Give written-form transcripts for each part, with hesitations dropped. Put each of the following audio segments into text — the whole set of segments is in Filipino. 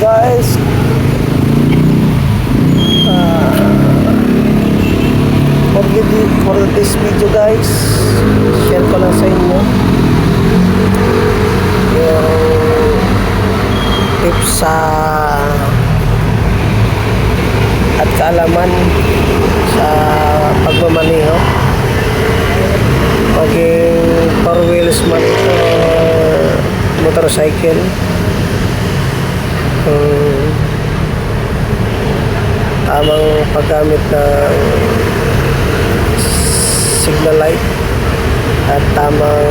guys, for this video guys, share ko lang sa inyo yung tips at kaalaman sa pagmamaneho, maging 4 wheels man ito or motorcycle. Tamang paggamit ng signal light at tamang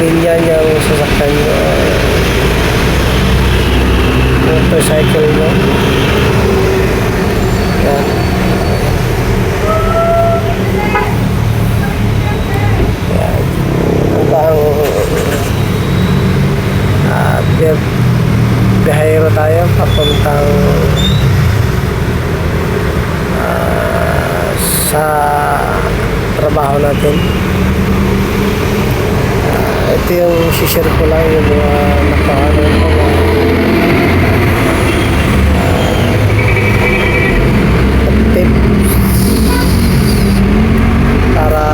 linya niyang sasakyan nyo, motorcycle nyo. Yan. Yan. Bihayero tayo papuntang sa trabaho natin. Ito yung share ko lang yung mga nakaano tips para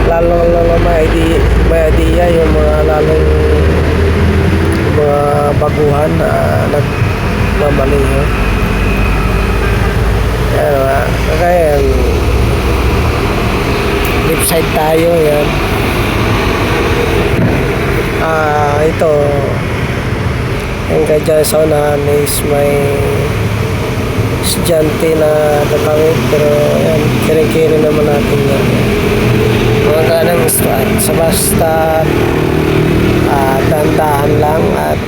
lalo may idea yung mga lalong mga baguhan na nagmamaneho. Kaya left side tayo. Yan. Ito yung kay dyan sa unahan is may estudyante na tatawid, pero yan, kiri-kiri naman natin yan. Mga ganang sa basta dahan-dahan lang at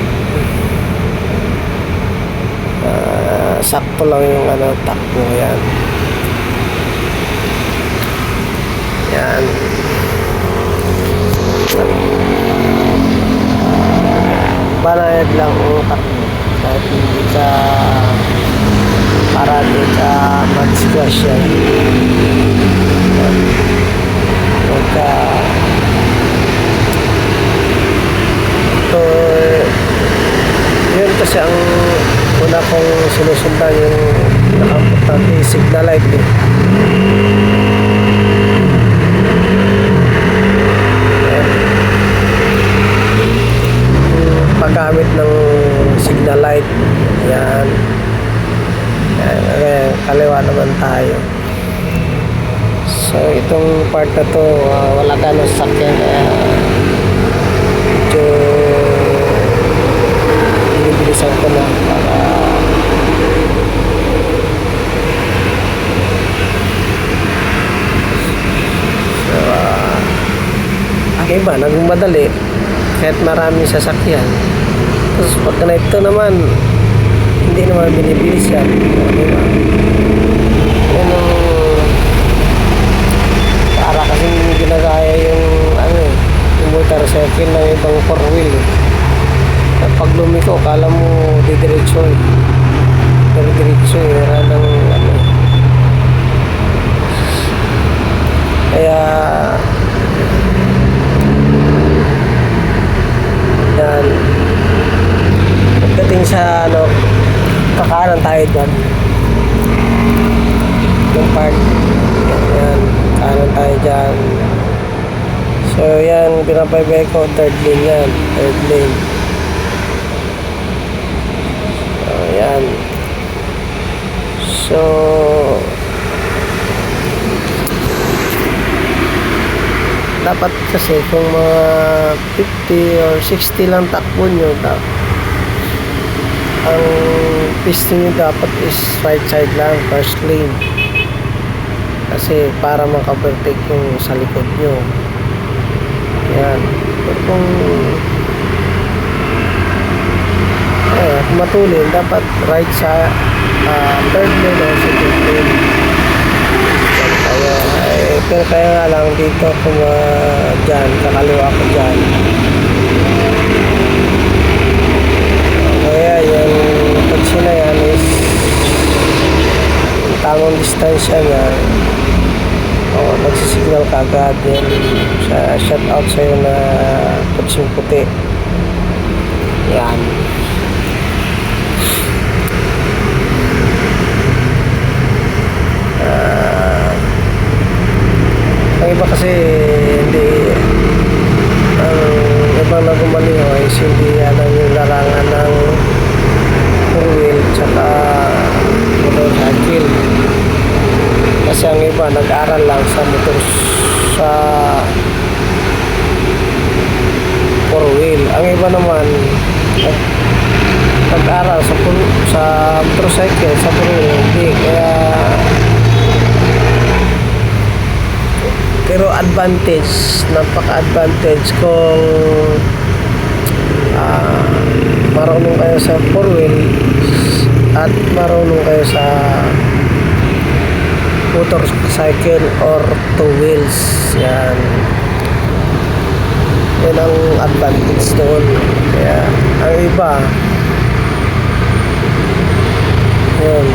sakto lang yung takbo. Yan. Yan. Banayad lang ang takbo kahit hindi ka parati ka mag-squash yan. Pagka yun kasi ang una kong sinusundan yung pinaka-importante signal light eh. Paggamit ng signal light. Yan. Yan. Kaliwa naman tayo. So itong part na to wala ganong sakyan, medyo bilisan ko na para ang iba nagmadali kahit maraming sasakyan. Tapos pag ganito naman hindi naman binibilis yan, diba? Yan ang para kasing ginagaya yung yung motorcycle ng ibang 4 wheel at pag lumiko kala mo didiretso pero diretso wala ng kaya yan. Pagdating sa kakanan tayo dyan yung part yan, kanan tayo dyan. So yan, pinapaybay ko third lane yan, third lane. So yan. So dapat kasi kung mga 50 or 60 lang takbo nyo, ang piste nyo dapat is right side lang, first lane, kasi para makaperfect yung sa likod nyo. Yan. Pero kung matulin, dapat right sa third lane o second lane. Pero kaya nga lang dito kung dyan, kakaliwa ko dyan, kaya yung kotse na yan is tamang distansya na magsisignal ka agad yan sa shout out sa'yo na kutsing puti. Yan. Ang iba kasi hindi, ang ibang nagumaliho is hindi alam yung larangan ng four wheel tsaka motorcycle. Kasi ang iba nag-aral lang sa motor sa four wheel. Ang iba naman nag-aral sa motorcycle, sa four wheel. Hindi, kaya pero advantage, napaka-advantage kung marunong kayo sa four wheel at marunong kayo sa motorcycle or two wheels. Yan ang advantage doon. Kaya ang iba yun,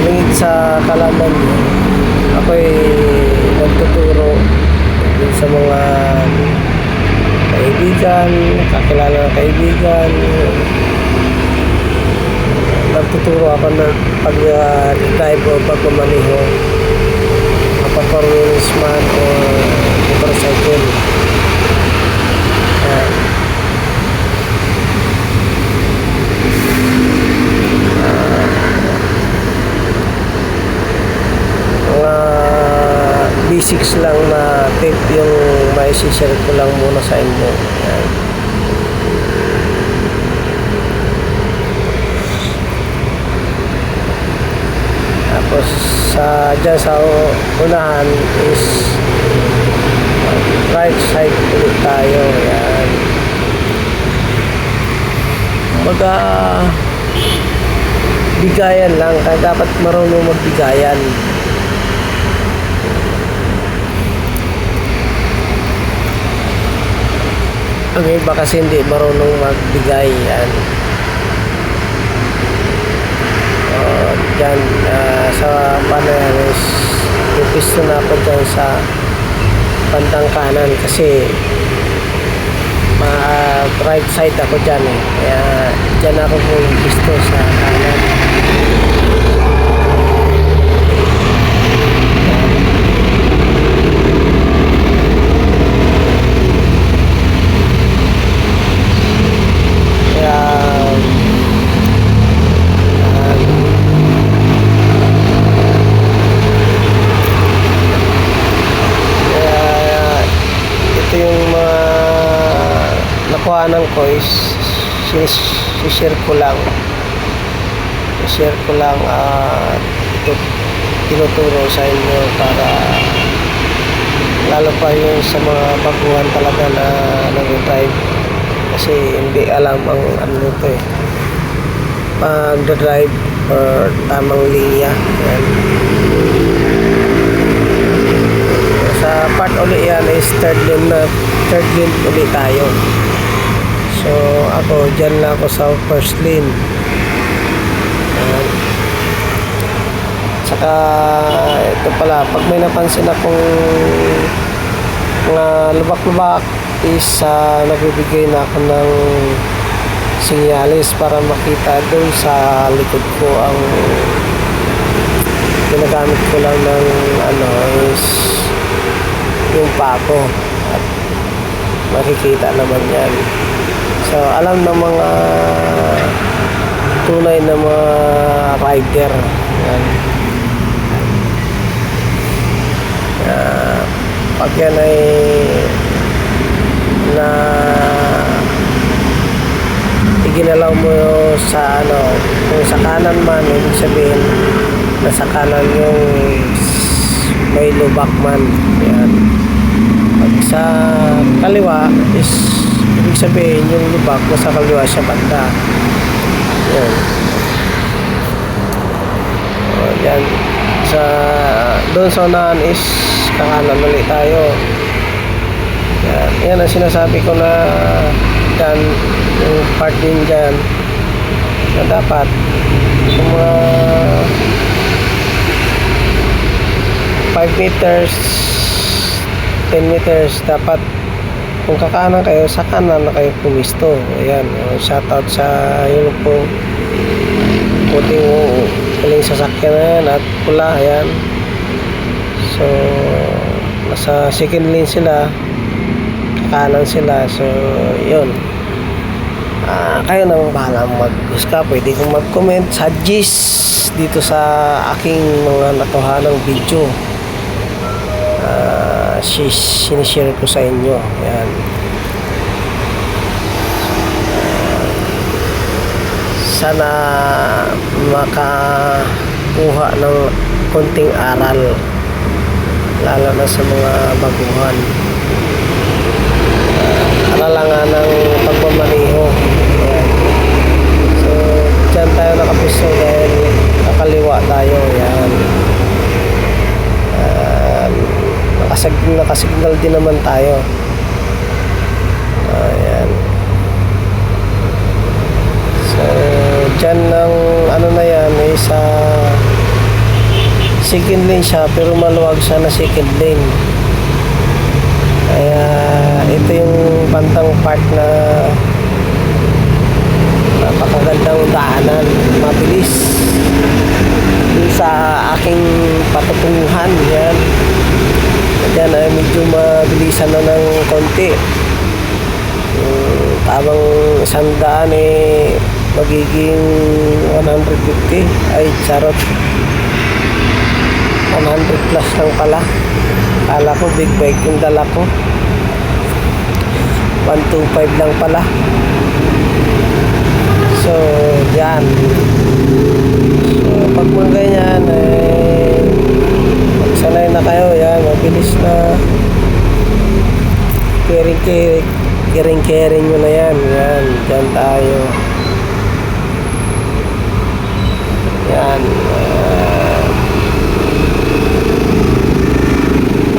lingid sa kalaman. Ako'y nagtuturo din sa mga kaibigan, kakilala ng kaibigan. Nagtuturo ako ng pag-drive o pag-maneho, pag-four-wheels man o motorcycle. Basics lang na tip yung may share ko lang muna sa inyo. Yan. Tapos dyan sa unahan is right side ulit tayo. Yan. Bigayan lang, kaya dapat marunong magbigayan. Ang iba kasi hindi marunong magbigay. Yan. Dyan sa panelis pipisto na ako dyan sa bandang kanan kasi right side ako dyan eh. Kaya dyan ako pipisto sa kanan. Nakuhanan ko is share ko lang tinuturo sa inyo para lalo pa yung sa mga baguhan talaga na nag-drive kasi hindi alam ang ano nito eh, pag-drive or tamang linya. Yan. Sa part ulit yan is third lane ulit tayo. So ako dyan lang ako sa first lane. Saka ito pala, pag may napansin akong mga lubak-lubak is nagbibigay na ako ng sinyalis para makita doon sa likod ko. Ang ginagamit ko lang ng is yung pako at makikita naman yan. So alam ng mga tunay na mga rider yan. Pag yan ay na iginalaw mo sa kung sa kanan man, ibig sabihin nasa kanan yung may lubak man. Yan. Pag sa kaliwa is ibig sabihin yung lubak nasa kaliwa siya banda. Yan. Yan. Doon sa unahan is kakanan ulit tayo. Yan ang sinasabi ko na dyan, yung part din dyan na dapat yung mga 5 meters 10 meters dapat Kung kakanan kayo, sa kanan na kayo pumisto. Ayan, shoutout sa yun po puting huling sasakyan na yan at pula. Ayan, so nasa second lane sila, kakanan sila. So yun, kayo nang bahala mag-discuss. Pwede kong mag-comment, suggest dito sa aking mga natuhanang video. Sinishare ko sa inyo. Ayan. Sana makakuha ng konting aral, lalo na sa mga baguhan. Aralangan ng pagmamaneho. Ayan. So dyan tayo nakapiso dahil nakaliwa tayo. Ayan. Nakasignal din naman tayo. Ayan. So dyan ng ano na yan ay sa second lane siya, pero maluwag siya na second lane. Kaya ito yung bantang part na napakagandang daanan, mabilis yung sa aking patutunguhan. Yan, dyan ay medyo mabilisan na ng konti. Tamang 100 eh magiging 150. Ay charot, 100 plus lang pala. Kala ko big bike yung dala ko, 125 lang pala. So yan, so pag mga ganyan magsanay na kayo. Yan, mabilis na caring nyo na yan. Yan, dyan tayo. Yan,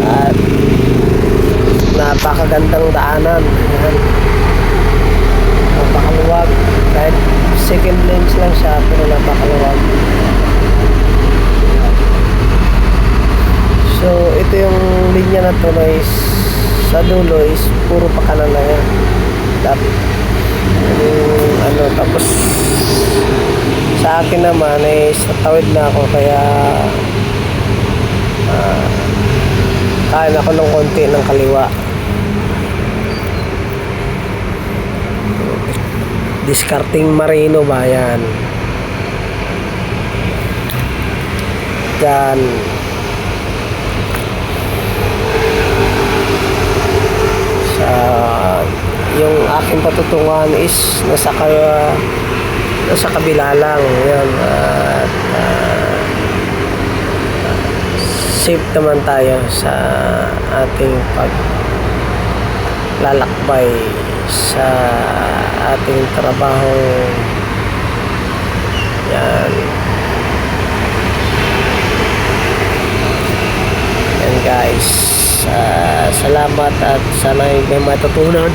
at napakagandang daanan. Yan, napakaluwag. Kahit second lanes lang siya, pero napakaluwag. So ito yung linya na to guys, sa dulo is puro pakanan na yan. Tapos sa akin naman is tatawid na ako, kaya kain ako ng konti ng kaliwa. Discarding Marino ba yan? Yan. Yung aking patutunguhan is nasa kabila lang. Yan, at safe naman tayo sa ating paglalakbay sa ating trabaho. Yan. Yan guys, salamat at sana may matutunan